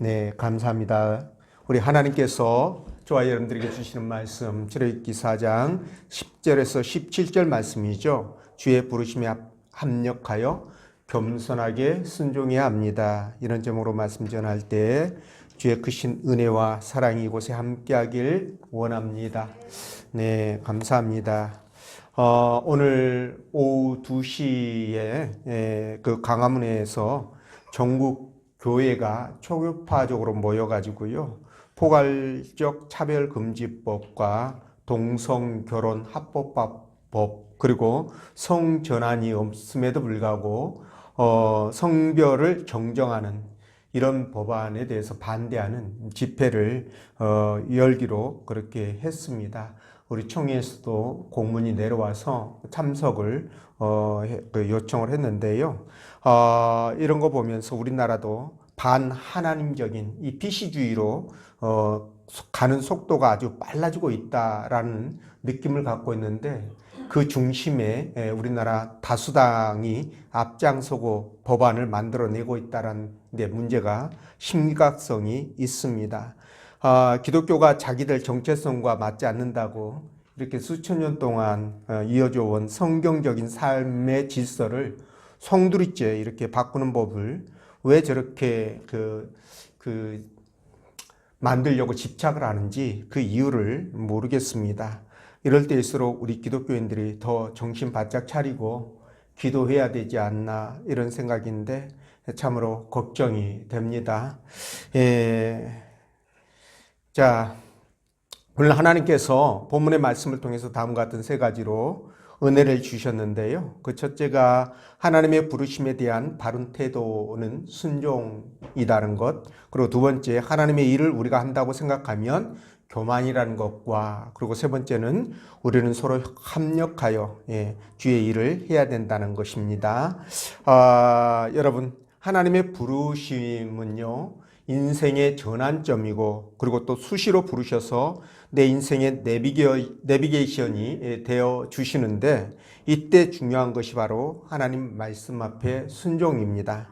네, 감사합니다. 우리 하나님께서 저와 여러분들에게 주시는 말씀, 출애굽기 4장 10절에서 17절 말씀이죠. 주의 부르심에 합력하여 겸손하게 순종해야 합니다. 이런 제목으로 말씀 전할 때 주의 크신 은혜와 사랑이 이곳에 함께하길 원합니다. 네, 감사합니다. 오늘 오후 2시에 그 광화문에서 전국 교회가 초교파적으로 모여가지고요, 포괄적 차별금지법과 동성결혼 합법화법, 그리고 성전환이 없음에도 불구하고 성별을 정정하는 이런 법안에 대해서 반대하는 집회를 열기로 그렇게 했습니다. 우리 총회에서도 공문이 내려와서 참석을 요청을 했는데요. 이런 거 보면서 우리나라도 반하나님적인 이 비시주의로 가는 속도가 아주 빨라지고 있다라는 느낌을 갖고 있는데, 그 중심에 우리나라 다수당이 앞장서고 법안을 만들어내고 있다는 데 문제가 심각성이 있습니다. 기독교가 자기들 정체성과 맞지 않는다고 이렇게 수천 년 동안 이어져 온 성경적인 삶의 질서를 송두리째 이렇게 바꾸는 법을 왜 저렇게 만들려고 집착을 하는지 그 이유를 모르겠습니다. 이럴 때일수록 우리 기독교인들이 더 정신 바짝 차리고 기도해야 되지 않나, 이런 생각인데 참으로 걱정이 됩니다. 자, 오늘 하나님께서 본문의 말씀을 통해서 다음과 같은 세 가지로 은혜를 주셨는데요. 그 첫째가 하나님의 부르심에 대한 바른 태도는 순종이라는 것, 그리고 두 번째 하나님의 일을 우리가 한다고 생각하면 교만이라는 것과, 그리고 세 번째는 우리는 서로 합력하여 주의 일을 해야 된다는 것입니다. 여러분, 하나님의 부르심은요, 인생의 전환점이고, 그리고 또 수시로 부르셔서 내 인생의 내비게이션이 되어 주시는데, 이때 중요한 것이 바로 하나님 말씀 앞에 순종입니다.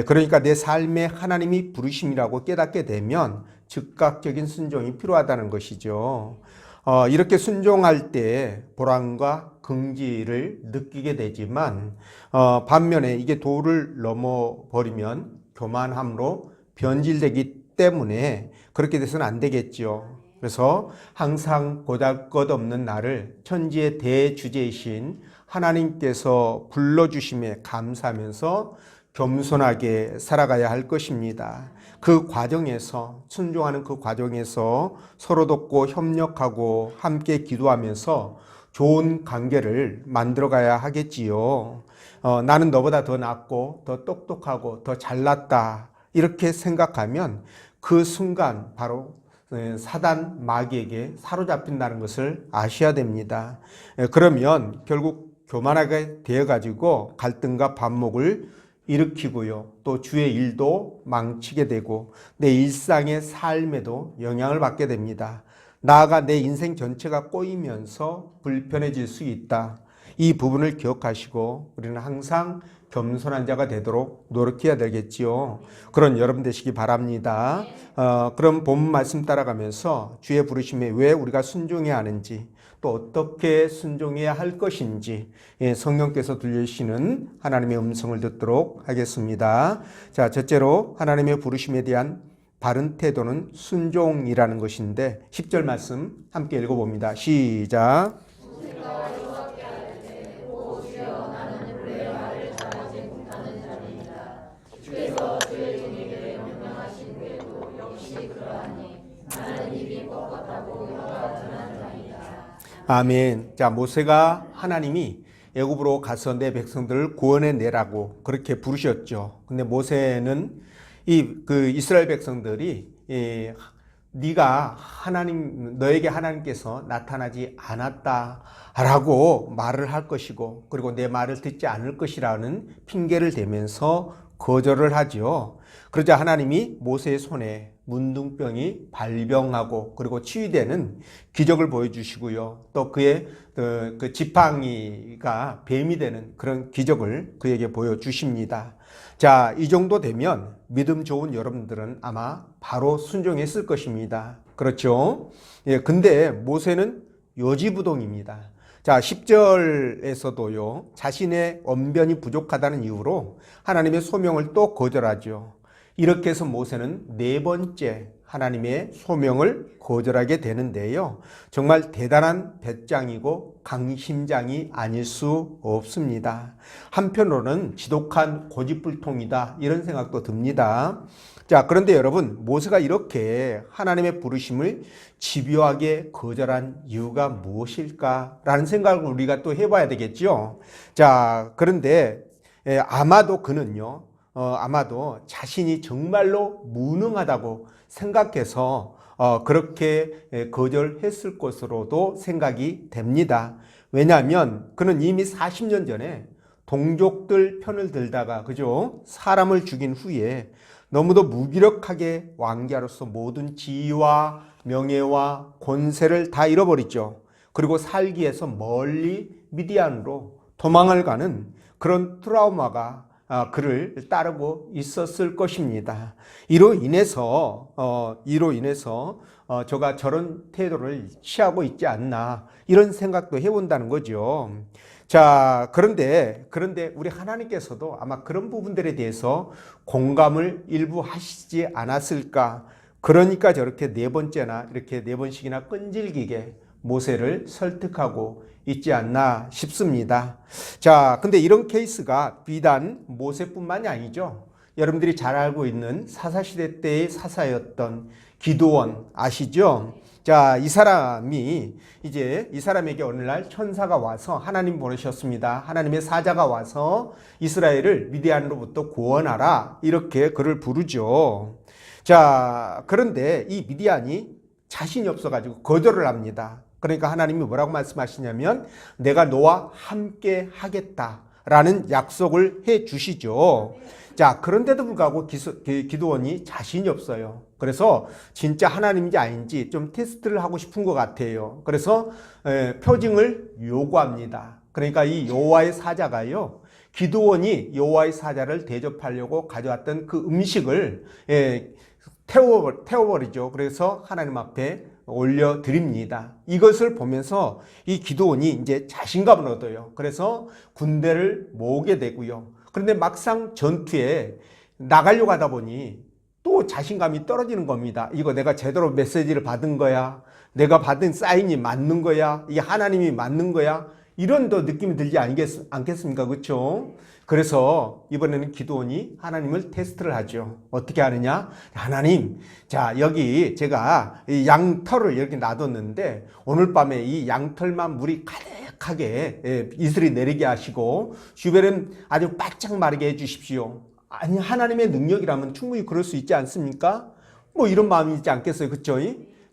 그러니까 내 삶에 하나님이 부르심이라고 깨닫게 되면 즉각적인 순종이 필요하다는 것이죠. 이렇게 순종할 때 보람과 긍지를 느끼게 되지만, 반면에 이게 도를 넘어버리면 교만함으로 변질되기 때문에 그렇게 돼서는 안 되겠죠. 그래서 항상 보잘것없는 나를 천지의 대주제이신 하나님께서 불러주심에 감사하면서 겸손하게 살아가야 할 것입니다. 그 과정에서, 순종하는 그 과정에서 서로 돕고 협력하고 함께 기도하면서 좋은 관계를 만들어가야 하겠지요. 나는 너보다 더 낫고 더 똑똑하고 더 잘났다, 이렇게 생각하면 그 순간 바로 사단 마귀에게 사로잡힌다는 것을 아셔야 됩니다. 그러면 결국 교만하게 되어가지고 갈등과 반목을 일으키고요, 또 주의 일도 망치게 되고 내 일상의 삶에도 영향을 받게 됩니다. 나아가 내 인생 전체가 꼬이면서 불편해질 수 있다. 이 부분을 기억하시고 우리는 항상 겸손한 자가 되도록 노력해야 되겠지요. 그런 여러분 되시기 바랍니다. 그럼 본문 말씀 따라가면서 주의 부르심에 왜 우리가 순종해야 하는지, 또 어떻게 순종해야 할 것인지 성령께서 들려주시는 하나님의 음성을 듣도록 하겠습니다. 자, 첫째로 하나님의 부르심에 대한 바른 태도는 순종이라는 것인데, 10절 말씀 함께 읽어봅니다. 시작. 아멘. 자, 모세가 하나님이 애굽으로 가서 내 백성들을 구원해 내라고 그렇게 부르셨죠. 근데 모세는 이스라엘 백성들이 네가 너에게 하나님께서 나타나지 않았다라고 말을 할 것이고, 그리고 내 말을 듣지 않을 것이라는 핑계를 대면서 거절을 하죠. 그러자 하나님이 모세의 손에 문둥병이 발병하고 그리고 치유되는 기적을 보여주시고요. 또 그의 그 지팡이가 뱀이 되는 그런 기적을 그에게 보여주십니다. 자, 이 정도 되면 믿음 좋은 여러분들은 아마 바로 순종했을 것입니다. 그렇죠? 예, 근데 모세는 요지부동입니다. 자, 10절에서도요, 자신의 언변이 부족하다는 이유로 하나님의 소명을 또 거절하죠. 이렇게 해서 모세는 네 번째 하나님의 소명을 거절하게 되는데요. 정말 대단한 배짱이고 강심장이 아닐 수 없습니다. 한편으로는 지독한 고집불통이다, 이런 생각도 듭니다. 자, 그런데 여러분, 모세가 이렇게 하나님의 부르심을 집요하게 거절한 이유가 무엇일까라는 생각을 우리가 또 해봐야 되겠죠. 자, 그런데 아마도 그는요, 아마도 자신이 정말로 무능하다고 생각해서 그렇게 거절했을 것으로도 생각이 됩니다. 왜냐하면 그는 이미 40년 전에 동족들 편을 들다가, 그죠? 사람을 죽인 후에 너무도 무기력하게 왕자로서 모든 지위와 명예와 권세를 다 잃어버리죠. 그리고 살기 위해서 멀리 미디안으로 도망을 가는 그런 트라우마가 그를 따르고 있었을 것입니다. 이로 인해서 저가 저런 태도를 취하고 있지 않나, 이런 생각도 해본다는 거죠. 자, 그런데 우리 하나님께서도 아마 그런 부분들에 대해서 공감을 일부 하시지 않았을까. 그러니까 저렇게 네 번째나 이렇게 네 번씩이나 끈질기게 모세를 설득하고 있지 않나 싶습니다. 자, 근데 이런 케이스가 비단 모세뿐만이 아니죠. 여러분들이 잘 알고 있는 사사시대 때의 사사였던 기드온 아시죠? 자, 이 사람에게 어느 날 천사가 와서 하나님 보내셨습니다. 하나님의 사자가 와서 이스라엘을 미디안으로부터 구원하라, 이렇게 그를 부르죠. 자, 그런데 이 미디안이 자신이 없어가지고 거절을 합니다. 그러니까 하나님이 뭐라고 말씀하시냐면 내가 너와 함께 하겠다라는 약속을 해 주시죠. 자, 그런데도 불구하고 기드온이 자신이 없어요. 그래서 진짜 하나님인지 아닌지 좀 테스트를 하고 싶은 것 같아요. 그래서 표징을 요구합니다. 그러니까 이 여호와의 사자가요, 기드온이 여호와의 사자를 대접하려고 가져왔던 그 음식을 태워버리죠. 그래서 하나님 앞에 올려드립니다. 이것을 보면서 이 기드온이 이제 자신감을 얻어요. 그래서 군대를 모으게 되고요. 그런데 막상 전투에 나가려고 하다 보니 또 자신감이 떨어지는 겁니다. 이거 내가 제대로 메시지를 받은 거야? 내가 받은 사인이 맞는 거야? 이게 하나님이 맞는 거야? 이런 더 느낌이 들지 않겠습니까? 그렇죠? 그래서 이번에는 기드온이 하나님을 테스트를 하죠. 어떻게 하느냐? 하나님, 자, 여기 제가 이 양털을 이렇게 놔뒀는데 오늘 밤에 이 양털만 물이 가득하게 이슬이 내리게 하시고 주변은 아주 바짝 마르게 해주십시오. 아니, 하나님의 능력이라면 충분히 그럴 수 있지 않습니까? 뭐 이런 마음이 있지 않겠어요? 그렇죠?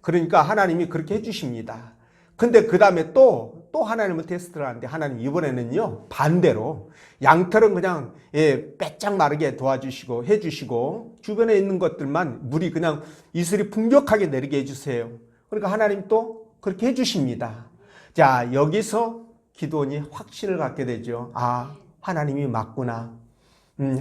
그러니까 하나님이 그렇게 해주십니다. 근데 그 다음에 또 하나님을 테스트를 하는데 하나님 이번에는요, 반대로 양털은 그냥 빼짝 마르게 도와주시고 해주시고 주변에 있는 것들만 물이 그냥 이슬이 풍족하게 내리게 해주세요. 그러니까 하나님 또 그렇게 해주십니다. 자, 여기서 기드온이 확신을 갖게 되죠. 아, 하나님이 맞구나.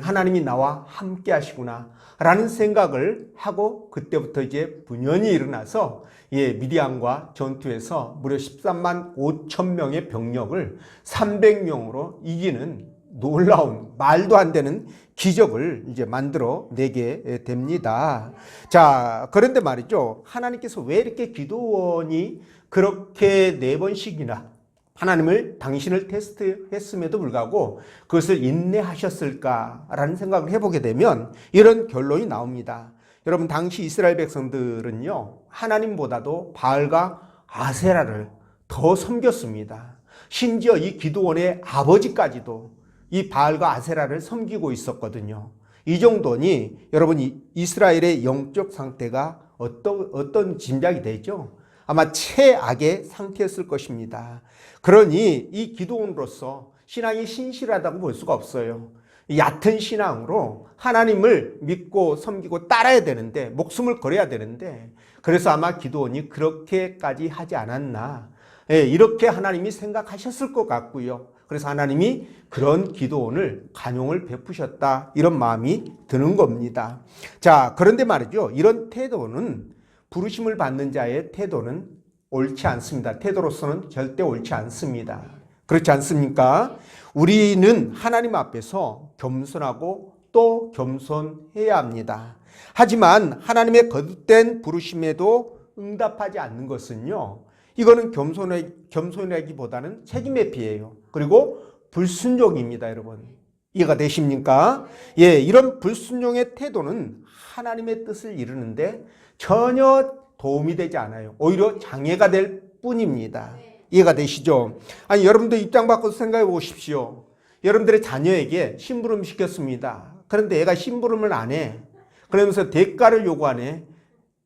하나님이 나와 함께 하시구나 라는 생각을 하고 그때부터 이제 분연이 일어나서 미디안과 전투에서 무려 13만 5천 명의 병력을 300명으로 이기는 놀라운 말도 안 되는 기적을 이제 만들어 내게 됩니다. 자, 그런데 말이죠. 하나님께서 왜 이렇게 기드온이 그렇게 네 번씩이나 하나님을 당신을 테스트했음에도 불구하고 그것을 인내하셨을까라는 생각을 해보게 되면 이런 결론이 나옵니다. 여러분, 당시 이스라엘 백성들은요, 하나님보다도 바알과 아세라를 더 섬겼습니다. 심지어 이 기드온의 아버지까지도 이 바알과 아세라를 섬기고 있었거든요. 이 정도니 여러분, 이스라엘의 영적 상태가 어떤 짐작이 되죠? 아마 최악의 상태였을 것입니다. 그러니 이 기드온으로서 신앙이 신실하다고 볼 수가 없어요. 얕은 신앙으로 하나님을 믿고 섬기고 따라야 되는데, 목숨을 걸어야 되는데, 그래서 아마 기드온이 그렇게까지 하지 않았나. 이렇게 하나님이 생각하셨을 것 같고요. 그래서 하나님이 그런 기드온을 관용을 베푸셨다, 이런 마음이 드는 겁니다. 자, 그런데 말이죠. 이런 태도는, 부르심을 받는 자의 태도는 옳지 않습니다. 태도로서는 절대 옳지 않습니다. 그렇지 않습니까? 우리는 하나님 앞에서 겸손하고 또 겸손해야 합니다. 하지만 하나님의 거듭된 부르심에도 응답하지 않는 것은요, 이거는 겸손하기보다는 책임의 피해예요. 그리고 불순종입니다, 여러분. 이해가 되십니까? 예, 이런 불순종의 태도는 하나님의 뜻을 이루는데 전혀 도움이 되지 않아요. 오히려 장애가 될 뿐입니다. 이해가 되시죠? 아니, 여러분들 입장 바꿔서 생각해 보십시오. 여러분들의 자녀에게 심부름 시켰습니다. 그런데 얘가 심부름을 안 해. 그러면서 대가를 요구하네.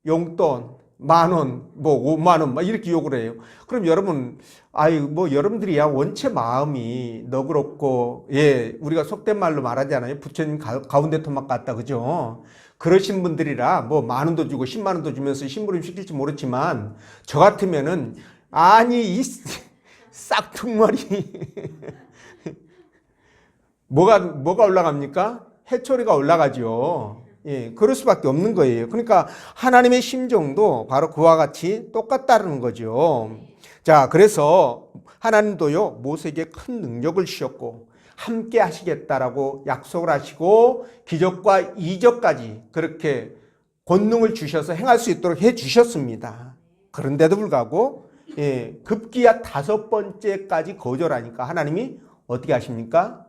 용돈 10,000원, 뭐 50,000원 막 이렇게 요구를 해요. 그럼 여러분, 여러분들이야 원체 마음이 너그럽고, 예, 우리가 속된 말로 말하잖아요. 부처님 가운데 토막 같다, 그죠? 그러신 분들이라 뭐 10,000원도 주고 100,000원도 주면서 심부름 시킬지 모르지만, 저 같으면은 아니 이 싹퉁머리 뭐가 올라갑니까? 해초리가 올라가죠. 예, 그럴 수밖에 없는 거예요. 그러니까 하나님의 심정도 바로 그와 같이 똑같다는 거죠. 자, 그래서 하나님도요, 모세에게 큰 능력을 주셨고 함께 하시겠다라고 약속을 하시고 기적과 이적까지 그렇게 권능을 주셔서 행할 수 있도록 해 주셨습니다. 그런데도 불구하고 예, 급기야 5번째까지 거절하니까 하나님이 어떻게 하십니까?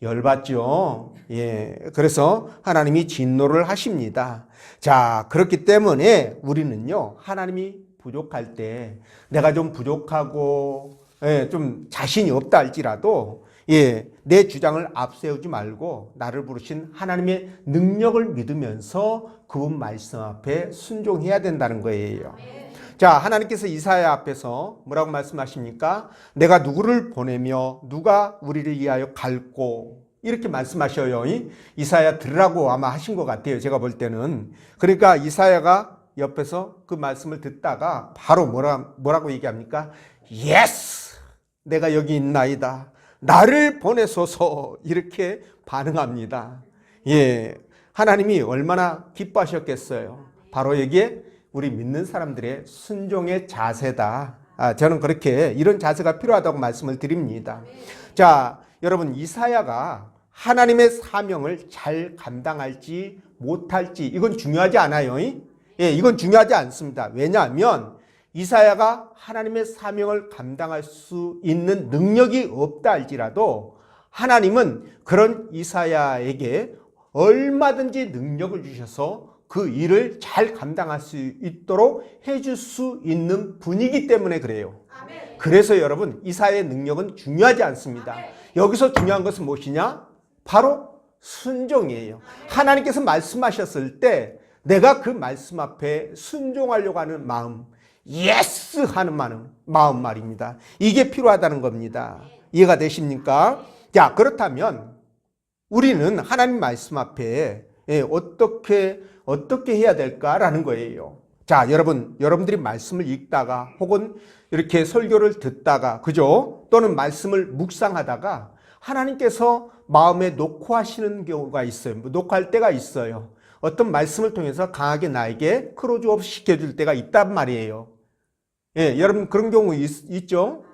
열받죠. 예, 그래서 하나님이 진노를 하십니다. 자, 그렇기 때문에 우리는요, 하나님이 부족할 때 내가 좀 부족하고 예, 좀 자신이 없다 할지라도 예, 내 주장을 앞세우지 말고 나를 부르신 하나님의 능력을 믿으면서 그분 말씀 앞에 순종해야 된다는 거예요. 자, 하나님께서 이사야 앞에서 뭐라고 말씀하십니까? 내가 누구를 보내며 누가 우리를 위하여 갈고, 이렇게 말씀하셔요. 이사야 들으라고 아마 하신 것 같아요, 제가 볼 때는. 그러니까 이사야가 옆에서 그 말씀을 듣다가 바로 뭐라고 얘기합니까? 예스! 내가 여기 있나이다. 나를 보내소서. 이렇게 반응합니다. 예, 하나님이 얼마나 기뻐하셨겠어요. 바로 여기에 우리 믿는 사람들의 순종의 자세다. 저는 그렇게 이런 자세가 필요하다고 말씀을 드립니다. 자, 여러분, 이사야가 하나님의 사명을 잘 감당할지 못할지 이건 중요하지 않아요. 예, 이건 중요하지 않습니다. 왜냐하면 이사야가 하나님의 사명을 감당할 수 있는 능력이 없다 할지라도 하나님은 그런 이사야에게 얼마든지 능력을 주셔서 그 일을 잘 감당할 수 있도록 해줄 수 있는 분이기 때문에 그래요. 그래서 여러분, 이사야의 능력은 중요하지 않습니다. 여기서 중요한 것은 무엇이냐? 바로 순종이에요. 하나님께서 말씀하셨을 때 내가 그 말씀 앞에 순종하려고 하는 마음, 예스 하는 마음 말입니다. 이게 필요하다는 겁니다. 이해가 되십니까? 자, 그렇다면 우리는 하나님 말씀 앞에 어떻게 해야 될까라는 거예요. 자, 여러분들이 말씀을 읽다가 혹은 이렇게 설교를 듣다가, 그죠? 또는 말씀을 묵상하다가 하나님께서 마음에 녹화하시는 경우가 있어요. 녹화할 때가 있어요. 어떤 말씀을 통해서 강하게 나에게 크로즈업 시켜줄 때가 있단 말이에요. 예, 여러분 그런 경우 있죠?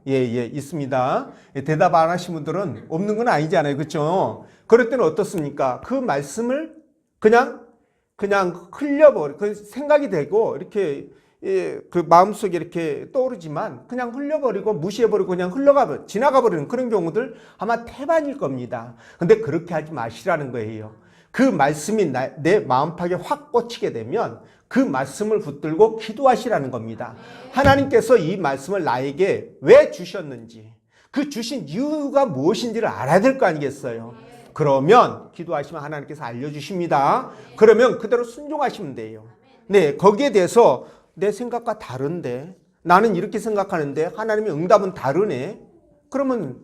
예, 있습니다. 대답 안 하신 분들은 없는 건 아니잖아요. 그렇죠? 그럴 때는 어떻습니까? 그 말씀을 그냥 흘려버려. 그 생각이 되고 이렇게 그 마음속에 이렇게 떠오르지만 그냥 흘려버리고 무시해버리고 그냥 지나가버리는 그런 경우들 아마 태반일 겁니다. 근데 그렇게 하지 마시라는 거예요. 그 말씀이 내 마음팍에 확 꽂히게 되면 그 말씀을 붙들고 기도하시라는 겁니다. 하나님께서 이 말씀을 나에게 왜 주셨는지, 그 주신 이유가 무엇인지를 알아야 될 거 아니겠어요? 그러면 기도하시면 하나님께서 알려주십니다. 그러면 그대로 순종하시면 돼요. 네, 거기에 대해서 내 생각과 다른데, 나는 이렇게 생각하는데 하나님의 응답은 다르네. 그러면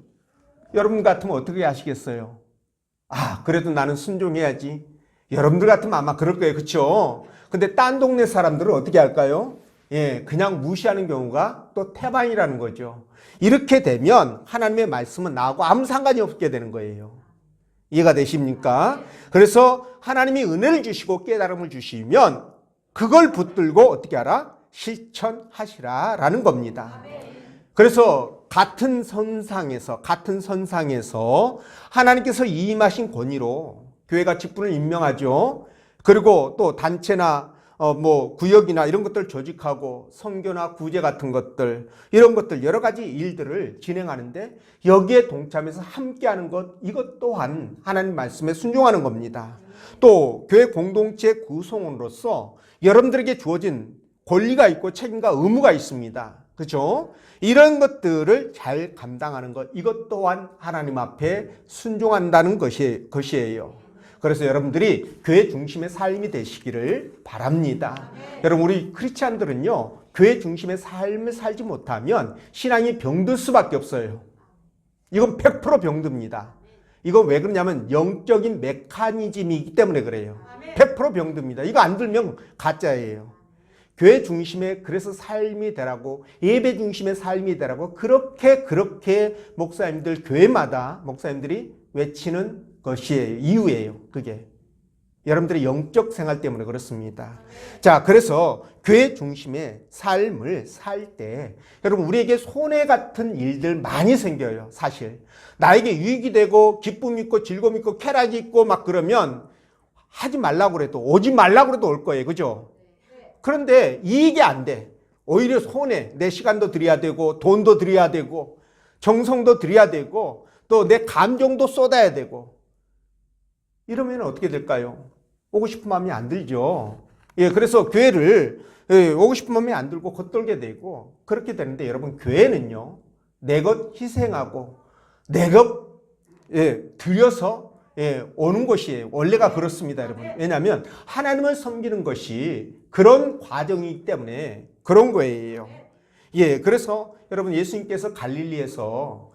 여러분 같으면 어떻게 하시겠어요? 그래도 나는 순종해야지. 여러분들 같으면 아마 그럴 거예요. 그렇죠? 근데 딴 동네 사람들은 어떻게 할까요? 그냥 무시하는 경우가 또 태반이라는 거죠. 이렇게 되면 하나님의 말씀은 나하고 아무 상관이 없게 되는 거예요. 이해가 되십니까? 그래서 하나님이 은혜를 주시고 깨달음을 주시면 그걸 붙들고 어떻게 하라? 실천하시라라는 겁니다. 그래서 같은 선상에서 하나님께서 이임하신 권위로 교회가 직분을 임명하죠. 그리고 또 단체나 구역이나 이런 것들 조직하고 선교나 구제 같은 것들, 이런 것들 여러 가지 일들을 진행하는데 여기에 동참해서 함께하는 것, 이것 또한 하나님 말씀에 순종하는 겁니다. 또 교회 공동체 구성원으로서 여러분들에게 주어진 권리가 있고 책임과 의무가 있습니다. 그렇죠? 이런 것들을 잘 감당하는 것, 이것 또한 하나님 앞에 순종한다는 것이에요. 그래서 여러분들이 교회 중심의 삶이 되시기를 바랍니다. 여러분, 우리 크리스찬들은요, 교회 중심의 삶을 살지 못하면 신앙이 병들 수밖에 없어요. 이건 100% 병듭니다. 이건 왜 그러냐면 영적인 메커니즘이기 때문에 그래요. 100% 병듭니다. 이거 안 들면 가짜예요. 교회 중심의 그래서 삶이 되라고, 예배 중심의 삶이 되라고 그렇게 목사님들 교회마다 목사님들이 외치는 것이에요. 이유예요. 그게 여러분들의 영적 생활 때문에 그렇습니다. 자, 그래서 교회 중심의 삶을 살 때 여러분, 우리에게 손해 같은 일들 많이 생겨요. 사실 나에게 유익이 되고 기쁨 있고 즐거움 있고 쾌락이 있고 막 그러면 하지 말라고 그래도, 오지 말라고 그래도 올 거예요. 그죠? 그런데 이익이 안 돼. 오히려 손해. 내 시간도 드려야 되고 돈도 드려야 되고 정성도 드려야 되고 또 내 감정도 쏟아야 되고, 이러면 어떻게 될까요? 오고 싶은 마음이 안 들죠. 그래서 교회를 오고 싶은 마음이 안 들고 겉돌게 되고 그렇게 되는데, 여러분, 교회는요, 내 것 희생하고 내 것 들여서 오는 것이에요. 원래가 그렇습니다, 여러분. 왜냐하면 하나님을 섬기는 것이 그런 과정이기 때문에 그런 거예요. 그래서 여러분, 예수님께서 갈릴리에서,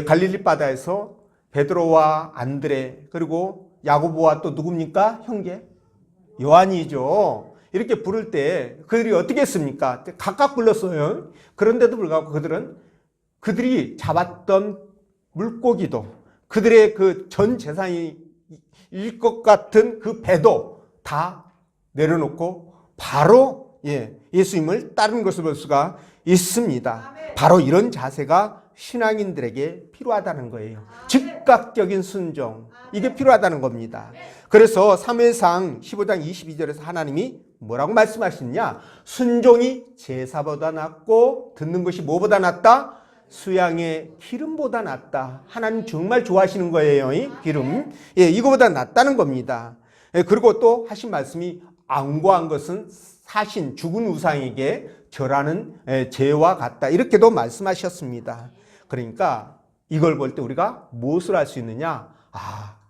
갈릴리 바다에서 베드로와 안드레 그리고 야고보와 또 누굽니까? 형제? 요한이죠. 이렇게 부를 때 그들이 어떻게 했습니까? 각각 불렀어요. 그런데도 불구하고 그들이 잡았던 물고기도, 그들의 그 전 재산일 것 같은 그 배도 다 내려놓고 바로 예수님을 따르는 것을 볼 수가 있습니다. 바로 이런 자세가 신앙인들에게 필요하다는 거예요. 즉각적인 순종, 이게 필요하다는 겁니다. 그래서 사무엘상 15장 22절에서 하나님이 뭐라고 말씀하시느냐? 순종이 제사보다 낫고 듣는 것이 뭐보다 낫다? 수양의 기름보다 낫다. 하나님 정말 좋아하시는 거예요. 이 기름. 이거보다 낫다는 겁니다. 그리고 또 하신 말씀이 안고한 것은 사신 죽은 우상에게 절하는 죄와 같다. 이렇게도 말씀하셨습니다. 그러니까 이걸 볼 때 우리가 무엇을 할 수 있느냐?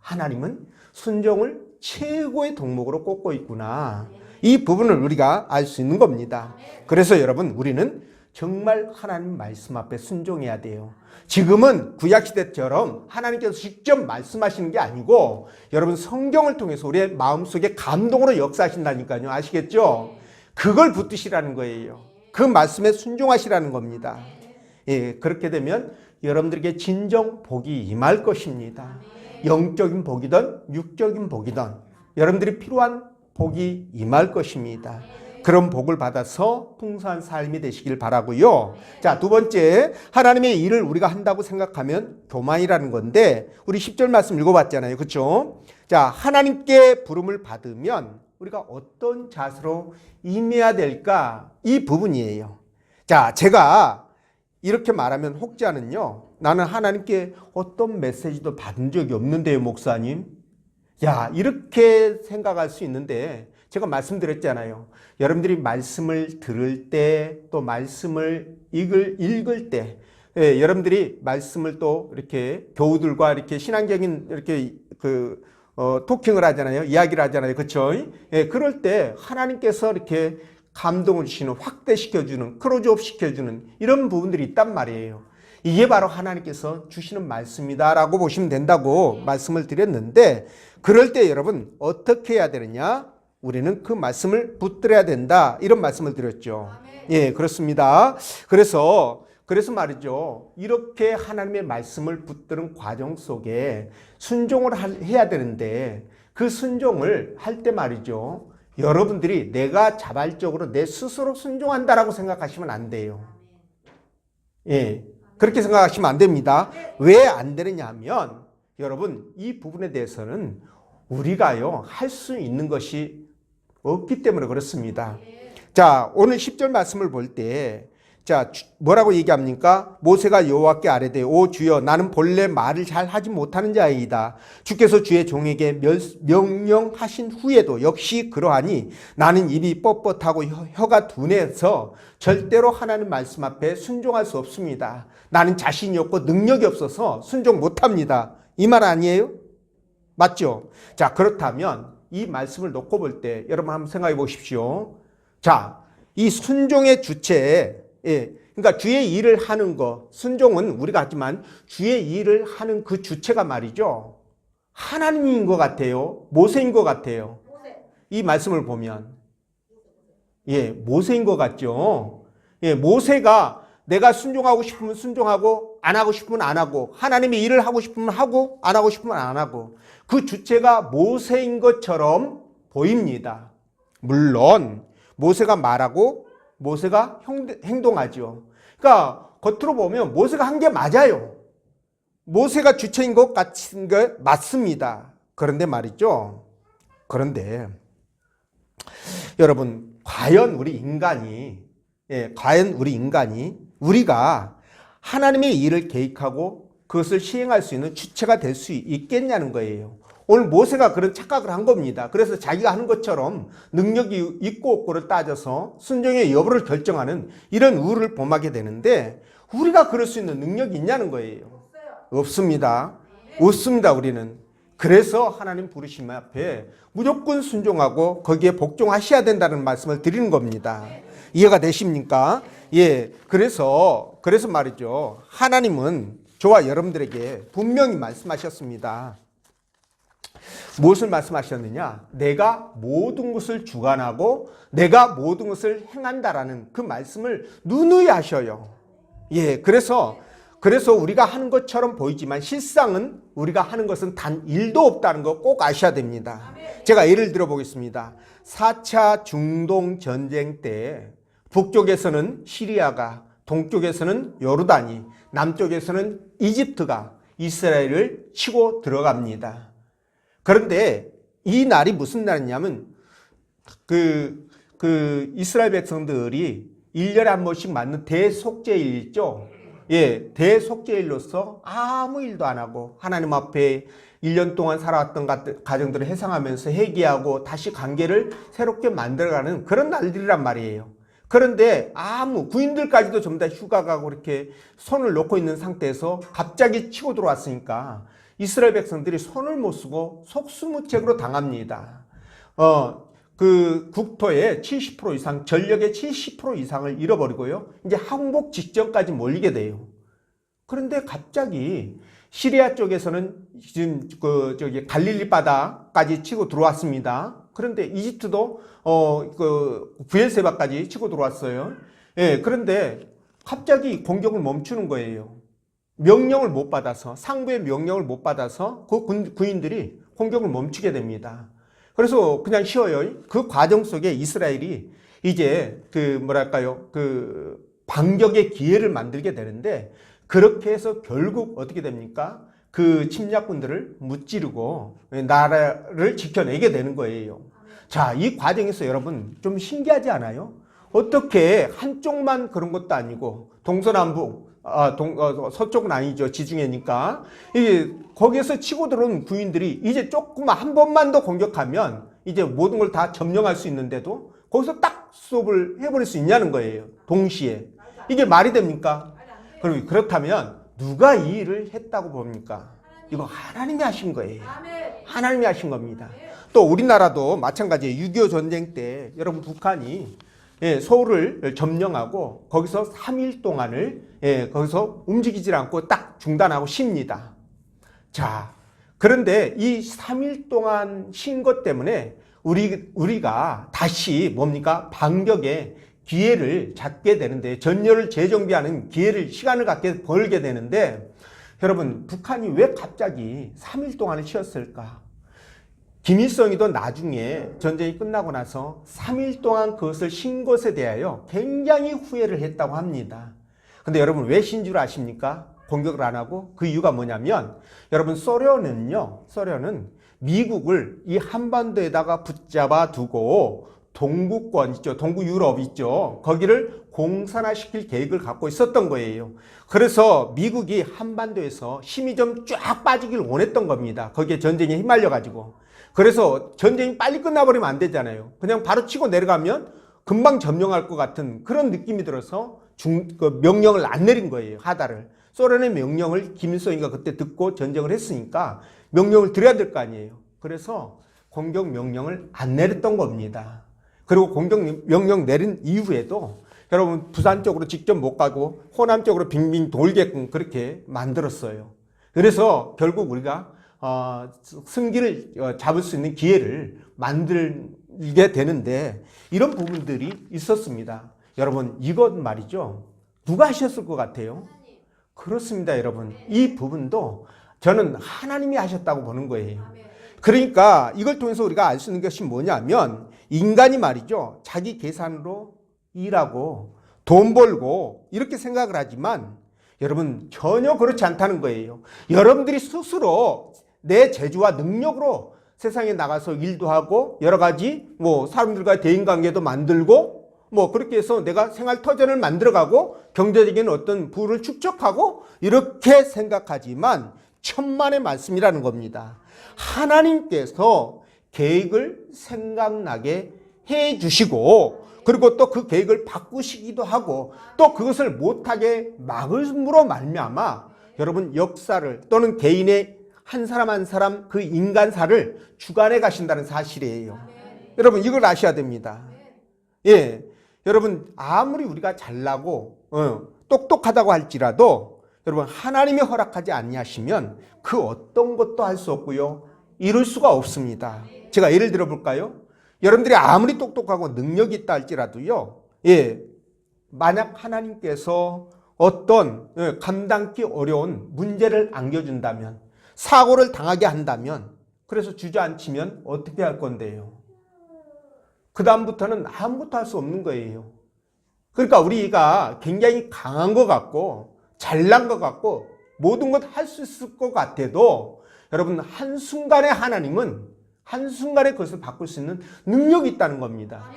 하나님은 순종을 최고의 덕목으로 꼽고 있구나. 이 부분을 우리가 알 수 있는 겁니다. 그래서 여러분, 우리는 정말 하나님 말씀 앞에 순종해야 돼요. 지금은 구약시대처럼 하나님께서 직접 말씀하시는 게 아니고 여러분, 성경을 통해서 우리의 마음속에 감동으로 역사하신다니까요. 아시겠죠? 그걸 붙드시라는 거예요. 그 말씀에 순종하시라는 겁니다. 그렇게 되면 여러분들에게 진정 복이 임할 것입니다. 영적인 복이든 육적인 복이든 여러분들이 필요한 복이 임할 것입니다. 그런 복을 받아서 풍성한 삶이 되시길 바라고요. 자, 두 번째, 하나님의 일을 우리가 한다고 생각하면 교만이라는 건데, 우리 10절 말씀 읽어봤잖아요. 그렇죠? 자, 하나님께 부름을 받으면 우리가 어떤 자세로 임해야 될까? 이 부분이에요. 자, 제가 이렇게 말하면 혹자는요, 나는 하나님께 어떤 메시지도 받은 적이 없는데요, 목사님. 이렇게 생각할 수 있는데, 제가 말씀드렸잖아요. 여러분들이 말씀을 들을 때, 또 말씀을 읽을 때, 여러분들이 말씀을 또 이렇게 교우들과 이렇게 신앙적인 이렇게 토킹을 하잖아요. 이야기를 하잖아요. 그렇죠? 그럴 때 하나님께서 이렇게 감동을 주시는, 확대시켜주는, 크로즈업 시켜주는 이런 부분들이 있단 말이에요. 이게 바로 하나님께서 주시는 말씀이다라고 보시면 된다고 말씀을 드렸는데, 그럴 때 여러분 어떻게 해야 되느냐? 우리는 그 말씀을 붙들어야 된다, 이런 말씀을 드렸죠. 예, 그렇습니다. 그래서 말이죠. 이렇게 하나님의 말씀을 붙드는 과정 속에 순종을 해야 되는데, 그 순종을 할 때 말이죠. 여러분들이 내가 자발적으로 내 스스로 순종한다라고 생각하시면 안 돼요. 예, 그렇게 생각하시면 안 됩니다. 왜 안 되느냐 하면, 여러분 이 부분에 대해서는 우리가요 할 수 있는 것이 없기 때문에 그렇습니다. 자, 오늘 10절 말씀을 볼 때, 자, 뭐라고 얘기합니까? 모세가 여호와께 아뢰되, 오 주여, 나는 본래 말을 잘 하지 못하는 자이다. 주께서 주의 종에게 명령하신 후에도 역시 그러하니 나는 입이 뻣뻣하고 혀가 둔해서 절대로 하나님 말씀 앞에 순종할 수 없습니다. 나는 자신이 없고 능력이 없어서 순종 못합니다. 이 말 아니에요? 맞죠? 자, 그렇다면 이 말씀을 놓고 볼 때 여러분 한번 생각해 보십시오. 자, 이 순종의 주체에, 예, 그러니까 주의 일을 하는 거, 순종은 우리가 하지만 주의 일을 하는 그 주체가 말이죠, 하나님인 것 같아요? 모세인 것 같아요? 이 말씀을 보면, 예, 모세인 것 같죠? 예, 모세가 내가 순종하고 싶으면 순종하고 안 하고 싶으면 안 하고, 하나님의 일을 하고 싶으면 하고 안 하고 싶으면 안 하고, 그 주체가 모세인 것처럼 보입니다. 물론 모세가 말하고 모세가 행동하죠. 그러니까 겉으로 보면 모세가 한 게 맞아요. 모세가 주체인 것 같은 게 맞습니다. 그런데 말이죠. 그런데 여러분, 과연 우리 인간이 우리가 하나님의 일을 계획하고 그것을 시행할 수 있는 주체가 될 수 있겠냐는 거예요. 오늘 모세가 그런 착각을 한 겁니다. 그래서 자기가 하는 것처럼 능력이 있고 없고를 따져서 순종의 여부를 결정하는 이런 우를 범하게 되는데, 우리가 그럴 수 있는 능력이 있냐는 거예요. 없습니다. 없습니다, 우리는. 그래서 하나님 부르심 앞에 무조건 순종하고 거기에 복종하셔야 된다는 말씀을 드리는 겁니다. 이해가 되십니까? 예, 그래서 말이죠. 하나님은 저와 여러분들에게 분명히 말씀하셨습니다. 무엇을 말씀하셨느냐? 내가 모든 것을 주관하고 내가 모든 것을 행한다라는 그 말씀을 누누이 하셔요. 예, 그래서 우리가 하는 것처럼 보이지만 실상은 우리가 하는 것은 단 1도 없다는 거 꼭 아셔야 됩니다. 제가 예를 들어 보겠습니다. 4차 중동 전쟁 때 북쪽에서는 시리아가, 동쪽에서는 요르단이, 남쪽에서는 이집트가 이스라엘을 치고 들어갑니다. 그런데 이 날이 무슨 날이냐면 이스라엘 백성들이 1년에 한 번씩 맞는 대속죄일 있죠. 예, 대속죄일로서 아무 일도 안 하고 하나님 앞에 1년 동안 살아왔던 가정들을 회상하면서 회개하고 다시 관계를 새롭게 만들어가는 그런 날들이란 말이에요. 그런데 구인들까지도 전부 다 휴가 가고 이렇게 손을 놓고 있는 상태에서 갑자기 치고 들어왔으니까 이스라엘 백성들이 손을 못 쓰고 속수무책으로 당합니다. 그 국토의 70% 이상, 전력의 70% 이상을 잃어버리고요. 이제 항복 직전까지 몰리게 돼요. 그런데 갑자기 시리아 쪽에서는 지금 갈릴리 바다까지 치고 들어왔습니다. 그런데 이집트도 부엘세바까지 치고 들어왔어요. 예, 그런데 갑자기 공격을 멈추는 거예요. 명령을 못 받아서, 상부의 명령을 못 받아서 그 군인들이 공격을 멈추게 됩니다. 그래서 그냥 쉬어요. 그 과정 속에 이스라엘이 이제 반격의 기회를 만들게 되는데, 그렇게 해서 결국 어떻게 됩니까? 그 침략군들을 무찌르고 나라를 지켜내게 되는 거예요. 자, 이 과정에서 여러분 좀 신기하지 않아요? 어떻게 한쪽만 그런 것도 아니고 동서남북, 서쪽은 아니죠. 지중해니까. 거기에서 치고 들어온 군인들이 이제 조금만 한 번만 더 공격하면 이제 모든 걸 다 점령할 수 있는데도 거기서 딱 수업을 해버릴 수 있냐는 거예요. 동시에. 이게 말이 됩니까? 그렇다면 누가 이 일을 했다고 봅니까? 이거 하나님이 하신 거예요. 하나님이 하신 겁니다. 또 우리나라도 마찬가지예요. 6.25 전쟁 때 여러분 북한이 소를 점령하고 거기서 3일 동안을 거기서 움직이질 않고 딱 중단하고 쉽니다. 자, 그런데 이 3일 동안 쉰 것 때문에 우리가 다시 뭡니까? 반격의 기회를 잡게 되는데, 전열을 재정비하는 시간을 벌게 되는데, 여러분, 북한이 왜 갑자기 3일 동안을 쉬었을까? 김일성이도 나중에 전쟁이 끝나고 나서 3일 동안 그것을 쉰 것에 대하여 굉장히 후회를 했다고 합니다. 근데 여러분, 왜 쉰 줄 아십니까? 공격을 안 하고? 그 이유가 뭐냐면, 여러분, 소련은 미국을 이 한반도에다가 붙잡아 두고 동구권 있죠. 동구 유럽 있죠. 거기를 공산화시킬 계획을 갖고 있었던 거예요. 그래서 미국이 한반도에서 힘이 좀 쫙 빠지길 원했던 겁니다. 거기에 전쟁에 휘말려가지고. 그래서 전쟁이 빨리 끝나버리면 안 되잖아요. 그냥 바로 치고 내려가면 금방 점령할 것 같은 그런 느낌이 들어서 명령을 안 내린 거예요. 하다를. 소련의 명령을 김일성이가 그때 듣고 전쟁을 했으니까 명령을 드려야 될 거 아니에요. 그래서 공격 명령을 안 내렸던 겁니다. 그리고 공격 명령 내린 이후에도 여러분 부산 쪽으로 직접 못 가고 호남 쪽으로 빙빙 돌게끔 그렇게 만들었어요. 그래서 결국 우리가 승기를 잡을 수 있는 기회를 만들게 되는데, 이런 부분들이 있었습니다. 여러분, 이것 말이죠. 누가 하셨을 것 같아요? 그렇습니다, 여러분. 이 부분도 저는 하나님이 하셨다고 보는 거예요. 그러니까 이걸 통해서 우리가 알 수 있는 것이 뭐냐면, 인간이 말이죠, 자기 계산으로 일하고 돈 벌고 이렇게 생각을 하지만 여러분, 전혀 그렇지 않다는 거예요. 여러분들이 스스로 내 재주와 능력으로 세상에 나가서 일도 하고 여러 가지 사람들과 대인관계도 만들고 그렇게 해서 내가 생활 터전을 만들어가고 경제적인 어떤 부를 축적하고 이렇게 생각하지만 천만의 말씀이라는 겁니다. 하나님께서 계획을 생각나게 해 주시고, 그리고 또 그 계획을 바꾸시기도 하고, 또 그것을 못하게 막음으로 말미암아 여러분 역사를 또는 개인의 한 사람 한 사람 그 인간사를 주관해 가신다는 사실이에요. 여러분, 이걸 아셔야 됩니다. 여러분, 아무리 우리가 잘나고 똑똑하다고 할지라도 여러분, 하나님이 허락하지 아니하시면 그 어떤 것도 할 수 없고요, 이룰 수가 없습니다. 제가 예를 들어 볼까요? 여러분들이 아무리 똑똑하고 능력이 있다 할지라도요, 만약 하나님께서 어떤 감당기 어려운 문제를 안겨준다면, 사고를 당하게 한다면, 그래서 주저앉히면 어떻게 할 건데요? 그 다음부터는 아무것도 할 수 없는 거예요. 그러니까 우리가 굉장히 강한 것 같고 잘난 것 같고 모든 것 할 수 있을 것 같아도 여러분, 한순간에 하나님은 한순간에 그것을 바꿀 수 있는 능력이 있다는 겁니다.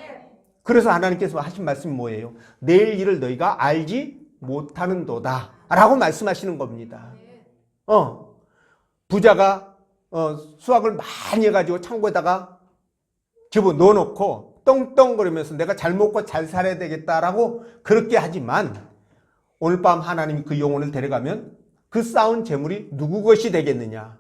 그래서 하나님께서 하신 말씀이 뭐예요? 내일 일을 너희가 알지 못하는도다 라고 말씀하시는 겁니다. 부자가 수확을 많이 해가지고 창고에다가 집어 넣어놓고 떵떵거리면서 내가 잘 먹고 잘 살아야 되겠다라고 그렇게 하지만, 오늘 밤 하나님이 그 영혼을 데려가면 그 쌓은 재물이 누구 것이 되겠느냐?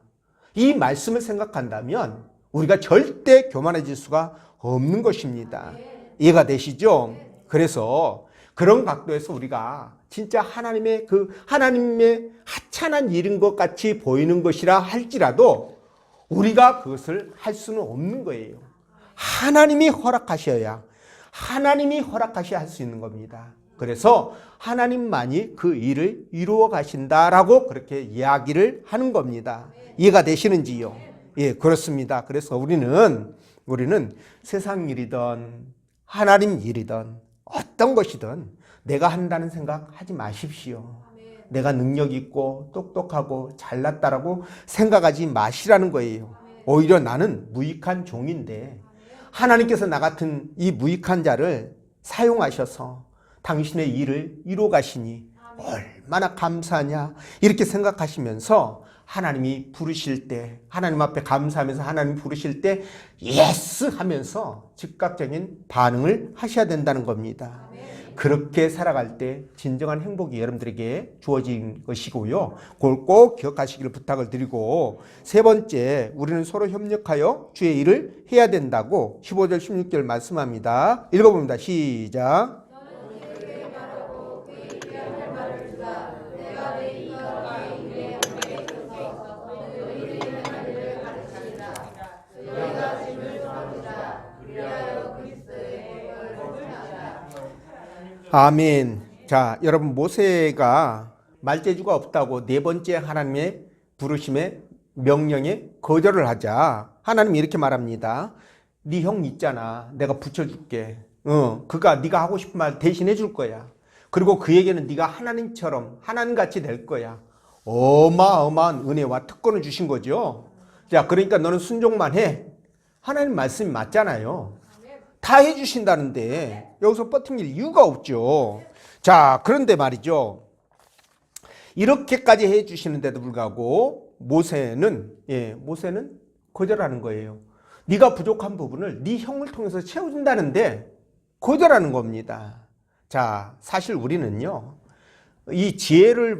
이 말씀을 생각한다면 우리가 절대 교만해질 수가 없는 것입니다. 이해가 되시죠? 그래서 그런 각도에서 우리가 진짜 하나님의 하찮은 일인 것 같이 보이는 것이라 할지라도 우리가 그것을 할 수는 없는 거예요. 하나님이 허락하셔야 할 수 있는 겁니다. 그래서 하나님만이 그 일을 이루어 가신다라고 그렇게 이야기를 하는 겁니다. 이해가 되시는지요? 예, 그렇습니다. 그래서 우리는 세상 일이든 하나님 일이든 어떤 것이든 내가 한다는 생각 하지 마십시오. 내가 능력 있고 똑똑하고 잘났다라고 생각하지 마시라는 거예요. 오히려 나는 무익한 종인데 하나님께서 나 같은 이 무익한 자를 사용하셔서 당신의 일을 이루어 가시니 얼마나 감사하냐, 이렇게 생각하시면서 하나님이 부르실 때, 하나님 앞에 감사하면서 하나님 부르실 때 예스 하면서 즉각적인 반응을 하셔야 된다는 겁니다. 그렇게 살아갈 때 진정한 행복이 여러분들에게 주어진 것이고요. 그걸 꼭 기억하시기를 부탁을 드리고, 세 번째, 우리는 서로 협력하여 주의 일을 해야 된다고 15절 16절 말씀합니다. 읽어봅니다. 시작. 아멘. 자, 여러분, 모세가 말재주가 없다고 네 번째 하나님의 부르심에 명령에 거절을 하자 하나님이 이렇게 말합니다. 네 형 있잖아. 내가 붙여줄게. 그가 네가 하고 싶은 말 대신해 줄 거야. 그리고 그에게는 네가 하나님처럼 하나님같이 될 거야. 어마어마한 은혜와 특권을 주신 거죠. 자, 그러니까 너는 순종만 해. 하나님 말씀이 맞잖아요. 다 해주신다는데 여기서 버팅길 이유가 없죠. 자, 그런데 말이죠. 이렇게까지 해주시는데도 불구하고 모세는 거절하는 거예요. 네가 부족한 부분을 네 형을 통해서 채워준다는데 거절하는 겁니다. 자, 사실 우리는요, 이 지혜를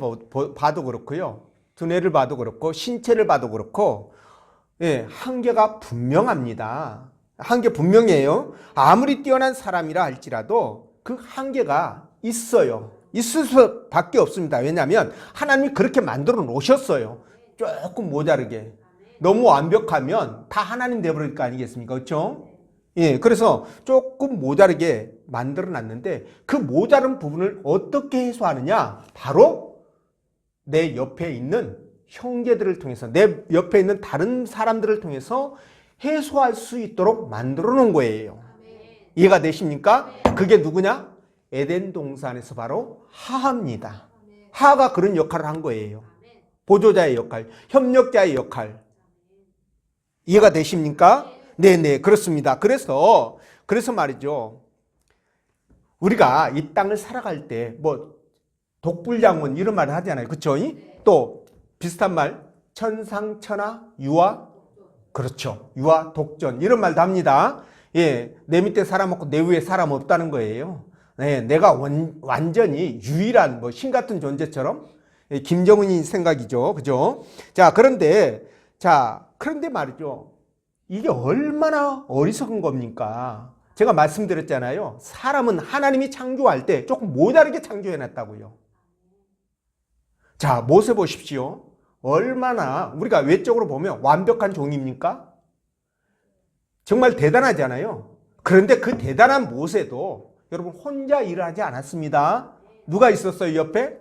봐도 그렇고요, 두뇌를 봐도 그렇고 신체를 봐도 그렇고, 한계가 분명합니다. 한계 분명해요. 아무리 뛰어난 사람이라 할지라도 그 한계가 있어요. 있을 수밖에 없습니다. 왜냐하면 하나님이 그렇게 만들어 놓으셨어요. 조금 모자르게. 너무 완벽하면 다 하나님 되어버릴 거 아니겠습니까? 그렇죠? 예, 그래서 조금 모자르게 만들어 놨는데 그 모자른 부분을 어떻게 해소하느냐? 바로 내 옆에 있는 형제들을 통해서, 내 옆에 있는 다른 사람들을 통해서 해소할 수 있도록 만들어 놓은 거예요. 이해가 되십니까? 그게 누구냐? 에덴 동산에서 바로 하하입니다. 하하가 그런 역할을 한 거예요. 보조자의 역할, 협력자의 역할. 이해가 되십니까? 네네, 그렇습니다. 그래서 말이죠. 우리가 이 땅을 살아갈 때 독불장군 이런 말을 하잖아요. 그렇죠? 또 비슷한 말, 천상천하 유아, 그렇죠. 유아 독전 이런 말도 합니다. 예, 내 밑에 사람 없고 내 위에 사람 없다는 거예요. 네, 내가 완전히 유일한 신 같은 존재처럼, 김정은이 생각이죠. 그죠? 자, 그런데 말이죠. 이게 얼마나 어리석은 겁니까? 제가 말씀드렸잖아요. 사람은 하나님이 창조할 때 조금 모자르게 창조해놨다고요. 자, 모세 보십시오. 얼마나 우리가 외적으로 보면 완벽한 종입니까? 정말 대단하잖아요. 그런데 그 대단한 모세도 여러분 혼자 일을 하지 않았습니다. 누가 있었어요, 옆에?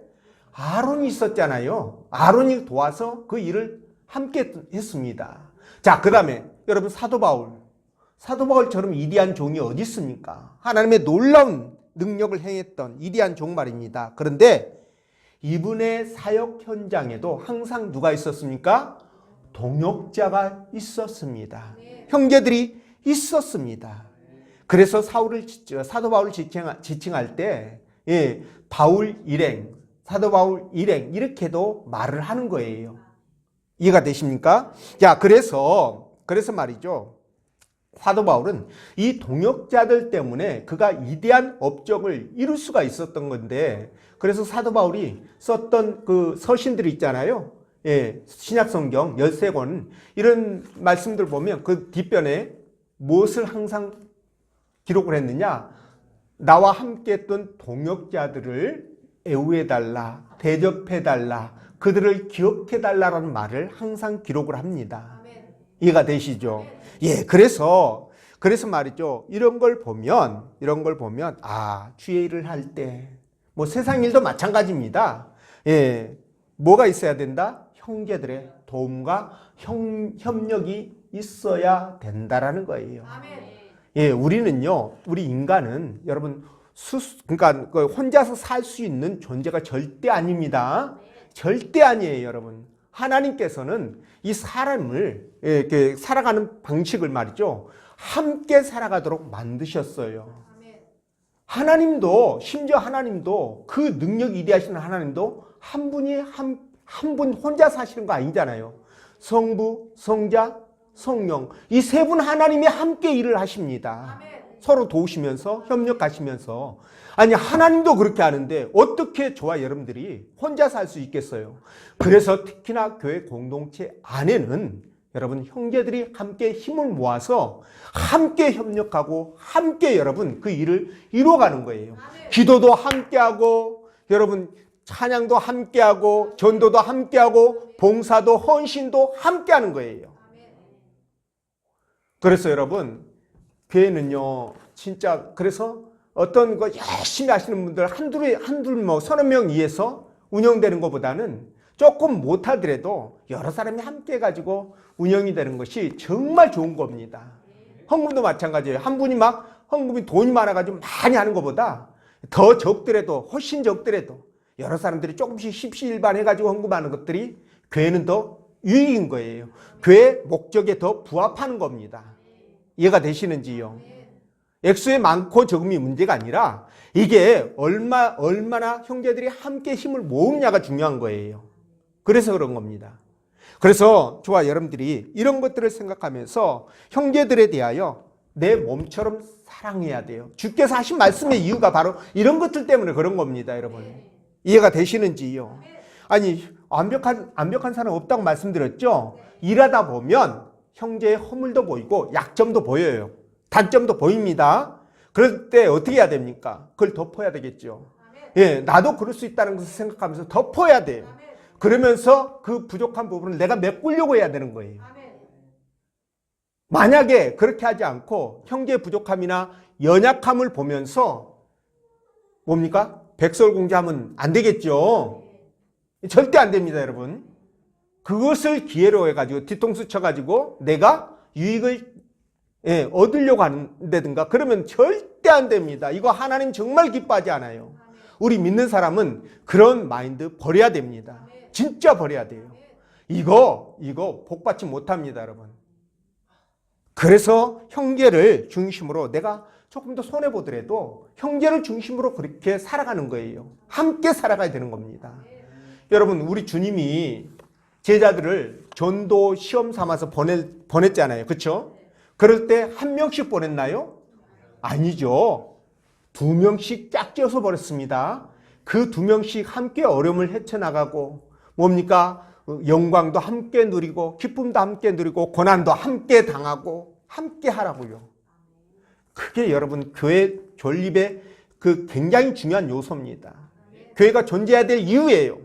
아론이 있었잖아요. 아론이 도와서 그 일을 함께 했습니다. 자, 그 다음에 여러분 사도 바울처럼 위대한 종이 어디 있습니까? 하나님의 놀라운 능력을 행했던 위대한 종 말입니다. 그런데 이분의 사역 현장에도 항상 누가 있었습니까? 동역자가 있었습니다. 형제들이 있었습니다. 그래서 사도 바울을 지칭할 때 바울 일행, 사도 바울 일행 이렇게도 말을 하는 거예요. 이해가 되십니까? 자, 그래서 말이죠. 사도 바울은 이 동역자들 때문에 그가 위대한 업적을 이룰 수가 있었던 건데, 그래서 사도 바울이 썼던 그 서신들이 있잖아요. 신약 성경 13권 이런 말씀들 보면 그 뒷변에 무엇을 항상 기록을 했느냐? 나와 함께 했던 동역자들을 애우해달라, 대접해달라, 그들을 기억해달라는 말을 항상 기록을 합니다. 이해가 되시죠? 예, 그래서 말이죠. 이런 걸 보면, 주의 일을 할 때, 세상 일도 마찬가지입니다. 예, 뭐가 있어야 된다? 형제들의 도움과 협력이 있어야 된다라는 거예요. 예, 우리 인간은 여러분, 그러니까 혼자서 살 수 있는 존재가 절대 아닙니다. 절대 아니에요, 여러분. 하나님께서는 이 사람을 이렇게 살아가는 방식을 말이죠. 함께 살아가도록 만드셨어요. 심지어 하나님도 그 능력이 위대하신 하나님도 한 분이 한 분 혼자 사시는 거 아니잖아요. 성부, 성자, 성령 이 세 분 하나님이 함께 일을 하십니다. 서로 도우시면서 협력하시면서 아니 하나님도 그렇게 하는데 어떻게 저와 여러분들이 혼자 살 수 있겠어요? 그래서 특히나 교회 공동체 안에는 여러분 형제들이 함께 힘을 모아서 함께 협력하고 함께 여러분 그 일을 이루어가는 거예요. 기도도 함께하고 여러분 찬양도 함께하고 전도도 함께하고 봉사도 헌신도 함께하는 거예요. 그래서 여러분 교회는요 진짜 그래서 어떤 거 열심히 하시는 분들 한둘 뭐 서너 명 위해서 운영되는 것보다는 조금 못하더라도 여러 사람이 함께 해가지고 운영이 되는 것이 정말 좋은 겁니다. 헌금도 마찬가지예요. 한 분이 막 헌금이 돈이 많아가지고 많이 하는 것보다 더 적더라도 훨씬 적더라도 여러 사람들이 조금씩 십시일반 해가지고 헌금하는 것들이 교회는 더 유익인 거예요. 교회 목적에 더 부합하는 겁니다. 이해가 되시는지요? 액수의 많고 적음이 문제가 아니라 이게 얼마나 형제들이 함께 힘을 모으느냐가 중요한 거예요. 그래서 그런 겁니다. 그래서 저와 여러분들이 이런 것들을 생각하면서 형제들에 대하여 내 몸처럼 사랑해야 돼요. 주께서 하신 말씀의 이유가 바로 이런 것들 때문에 그런 겁니다, 여러분. 이해가 되시는지요? 아니, 완벽한 사람 없다고 말씀드렸죠? 일하다 보면 형제의 허물도 보이고 약점도 보여요. 단점도 보입니다. 그럴 때 어떻게 해야 됩니까? 그걸 덮어야 되겠죠. 예, 나도 그럴 수 있다는 것을 생각하면서 덮어야 돼요. 그러면서 그 부족한 부분을 내가 메꾸려고 해야 되는 거예요. 만약에 그렇게 하지 않고 형제의 부족함이나 연약함을 보면서 뭡니까? 백설공주하면 안 되겠죠. 절대 안 됩니다, 여러분. 그것을 기회로 해가지고 뒤통수 쳐가지고 내가 유익을 얻으려고 한다든가 그러면 절대 안 됩니다. 이거 하나님 정말 기뻐하지 않아요. 우리 믿는 사람은 그런 마인드 버려야 됩니다. 진짜 버려야 돼요. 이거 복받지 못합니다, 여러분. 그래서 형제를 중심으로 내가 조금 더 손해보더라도 형제를 중심으로 그렇게 살아가는 거예요. 함께 살아가야 되는 겁니다. 여러분, 우리 주님이 제자들을 전도 시험 삼아서 보냈잖아요. 그렇죠? 그럴 때 한 명씩 보냈나요? 아니죠. 2명씩 짝지어서 보냈습니다. 그 2명씩 함께 어려움을 헤쳐나가고 뭡니까? 영광도 함께 누리고 기쁨도 함께 누리고 고난도 함께 당하고 함께 하라고요. 그게 여러분 교회 존립의 그 굉장히 중요한 요소입니다. 교회가 존재해야 될 이유예요.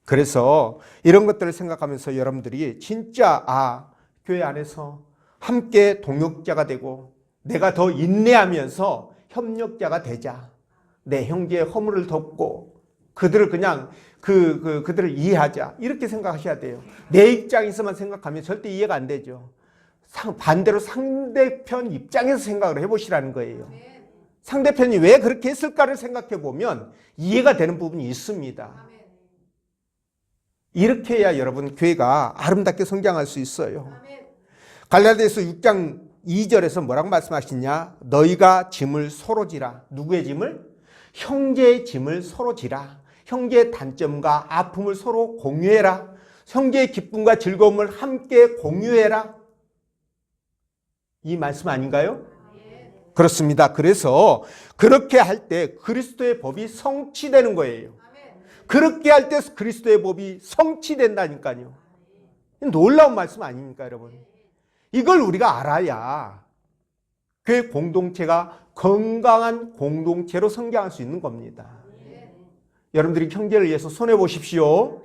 그래서 이런 것들을 생각하면서 여러분들이 진짜 교회 안에서 함께 동역자가 되고 내가 더 인내하면서 협력자가 되자. 내 형제의 허물을 덮고 그들을 그냥 그들을 이해하자. 이렇게 생각하셔야 돼요. 내 입장에서만 생각하면 절대 이해가 안 되죠. 반대로 상대편 입장에서 생각을 해보시라는 거예요. 상대편이 왜 그렇게 했을까를 생각해 보면 이해가 되는 부분이 있습니다. 이렇게 해야 여러분 교회가 아름답게 성장할 수 있어요. 갈라디아서 6장 2절에서 뭐라고 말씀하시냐? 너희가 짐을 서로 지라. 누구의 짐을? 형제의 짐을 서로 지라. 형제의 단점과 아픔을 서로 공유해라. 형제의 기쁨과 즐거움을 함께 공유해라. 이 말씀 아닌가요? 그렇습니다. 그래서 그렇게 할 때 그리스도의 법이 성취되는 거예요. 그렇게 할 때 그리스도의 법이 성취된다니까요. 놀라운 말씀 아닙니까, 여러분? 이걸 우리가 알아야 교회 공동체가 건강한 공동체로 성장할 수 있는 겁니다. 여러분들이 형제를 위해서 손해보십시오.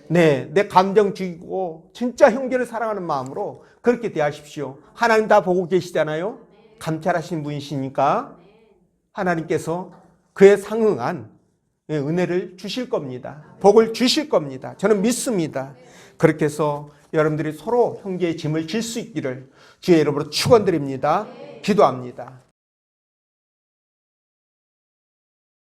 네, 내 감정 죽이고 진짜 형제를 사랑하는 마음으로 그렇게 대하십시오. 하나님 다 보고 계시잖아요. 감찰하신 분이시니까 하나님께서 그에 상응한 은혜를 주실 겁니다. 복을 주실 겁니다. 저는 믿습니다. 그렇게 해서 여러분들이 서로 형제의 짐을 질 수 있기를 주의 이름으로 축원드립니다. 기도합니다.